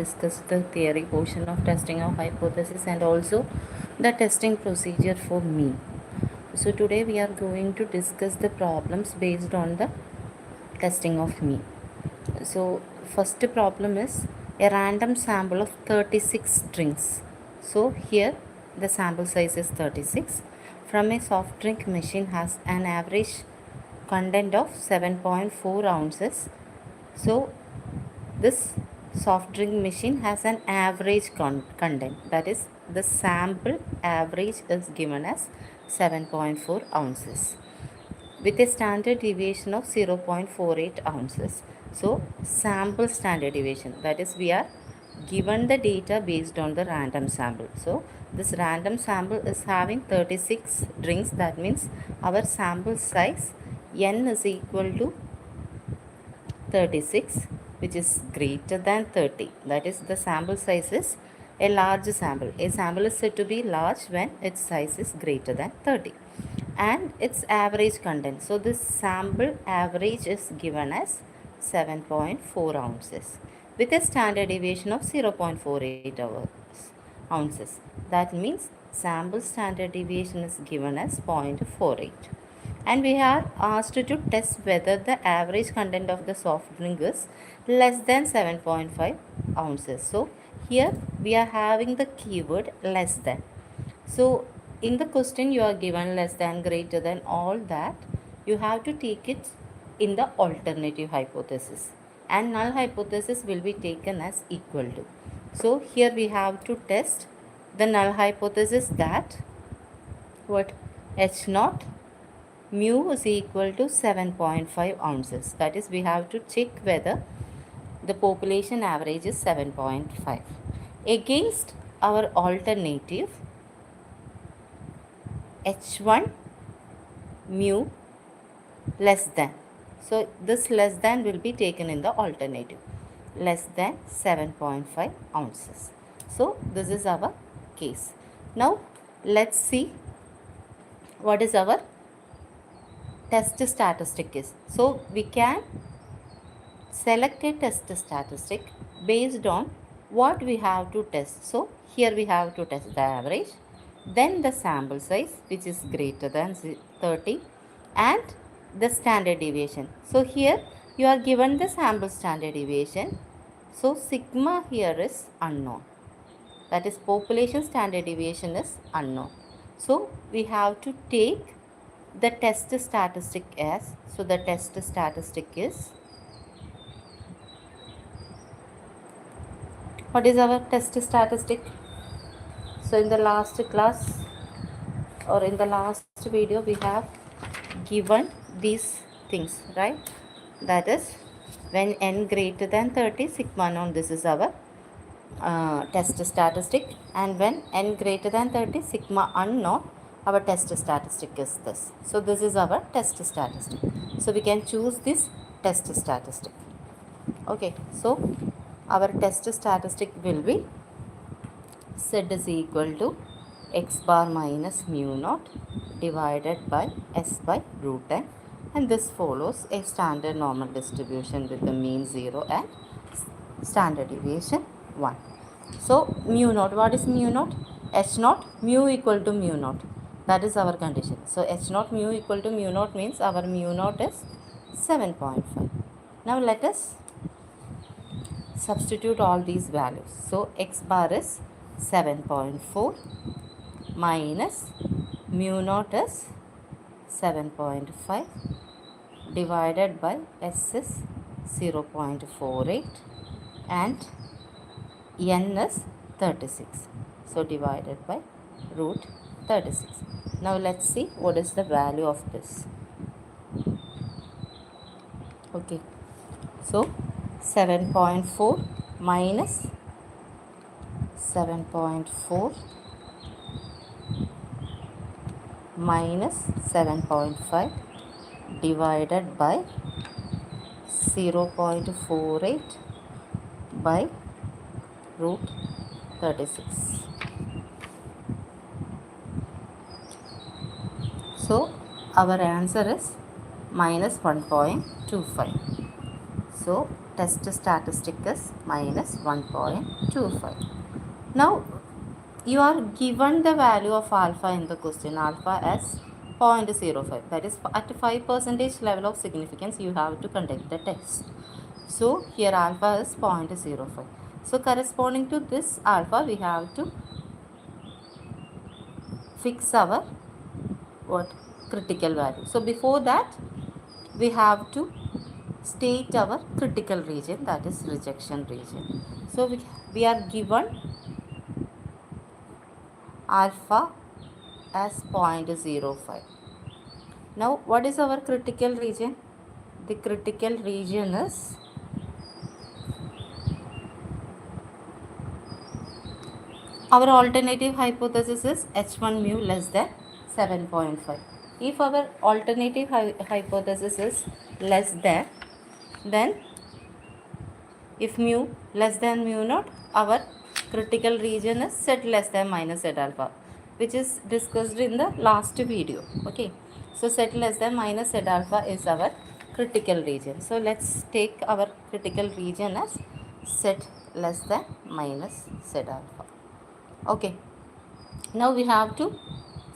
discuss the theory portion of testing of hypothesis and also the testing procedure for me. So today we are going to discuss the problems based on the testing of me. So first problem is a random sample of 36 strings. So here the sample size is 36 from a soft drink machine has an average content of 7.4 ounces. So this soft drink machine has an average content, that is the sample average is given as 7.4 ounces with a standard deviation of 0.48 ounces. So sample standard deviation, that is we are given the data based on the random sample. So this random sample is having 36 drinks, that means our sample size n is equal to 36, which is greater than 30. That is the sample size is a large sample. A sample is said to be large when its size is greater than 30 and its average content. So this sample average is given as 7.4 ounces with a standard deviation of 0.48 ounces. That means sample standard deviation is given as 0.48, and we are asked to test whether the average content of the soft drink is less than 7.5 ounces. So here we are having the keyword less than. So in the question you are given less than, greater than, all that you have to take it in the alternative hypothesis, and null hypothesis will be taken as equal to. So here we have to test the null hypothesis, that what H naught mu is equal to 7.5 ounces. That is, we have to check whether the population average is 7.5 against our alternative H1 mu less than. So this less than will be taken in the alternative, less than 7.5 ounces. So this is our case. Now let's see what is our test statistic is. So we can select a test statistic based on what we have to test. So here we have to test the average, then the sample size which is greater than 30, and the standard deviation. So here you are given the sample standard deviation. So sigma here is unknown, that is population standard deviation is unknown. So we have to take the test statistic as, so the test statistic is, what is our test statistic? So in the last class or in the last video we have given these things, right? That is when n greater than 30 sigma naught, this is our test statistic, and when n greater than 30 sigma unknown, our test statistic is this. So this is our test statistic. So we can choose this test statistic. Okay, so our test statistic will be z is equal to x bar minus mu naught divided by s by root n, and this follows a standard normal distribution with the mean 0 and standard deviation 1. So mu naught, what is mu naught? H naught mu equal to mu naught, that is our condition. So H naught mu equal to mu naught means our mu naught is 7.5. Now let us substitute all these values. So x bar is 7.4 minus mu naught is 7.5 divided by s is 0.48 and n is 36. So divided by root 36. Now let's see what is the value of this. Okay, so 7.4 minus 7.4 minus 7.5 divided by 0.48 by root 36. So our answer is minus 1.25. So test statistic is minus 1.25. Now you are given the value of alpha in the question, alpha as 0.05, that is at 5% level of significance you have to conduct the test. So here alpha is 0.05. So corresponding to this alpha we have to fix our what critical value. So before that we have to state our critical region, that is rejection region. So we are given alpha as 0.05. Now what is our critical region? The critical region is our alternative hypothesis is h1 mu less than 7.5. If our alternative hypothesis is less than, then if mu less than mu naught, our critical region is z less than minus z alpha, which is discussed in the last video. Okay, so z less than minus z alpha is our critical region. So let's take our critical region as z less than minus z alpha. Okay, now we have to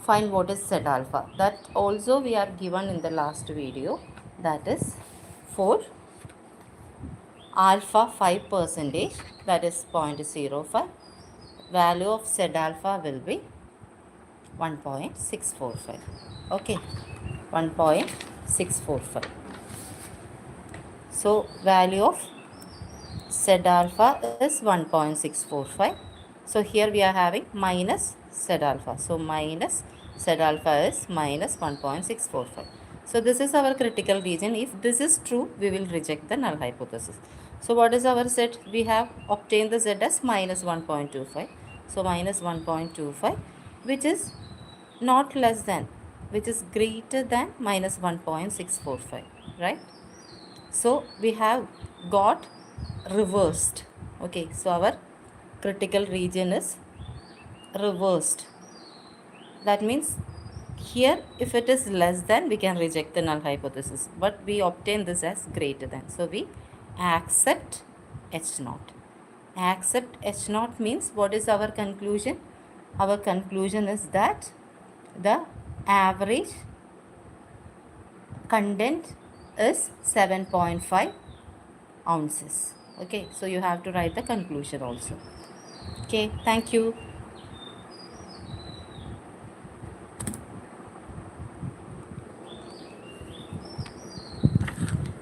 find what is z alpha. That also we are given in the last video, that is for alpha 5%, that is 0.05, value of z alpha will be 1.645. Okay, 1.645. So value of z alpha is 1.645. So here we are having minus z alpha. So minus z alpha is minus 1.645. So this is our critical region. If this is true, we will reject the null hypothesis. So what is our z? We have obtained the z as minus 1.25. So minus 1.25, which is not less than, which is greater than minus 1.645, right? So we have got reversed. Okay, so our critical region is reversed. That means here if it is less than, we can reject the null hypothesis, but we obtain this as greater than. So we accept H naught. Accept H naught means what is our conclusion? Our conclusion is that the average content is 7.5 ounces. Okay, so you have to write the conclusion also. Okay, thank you.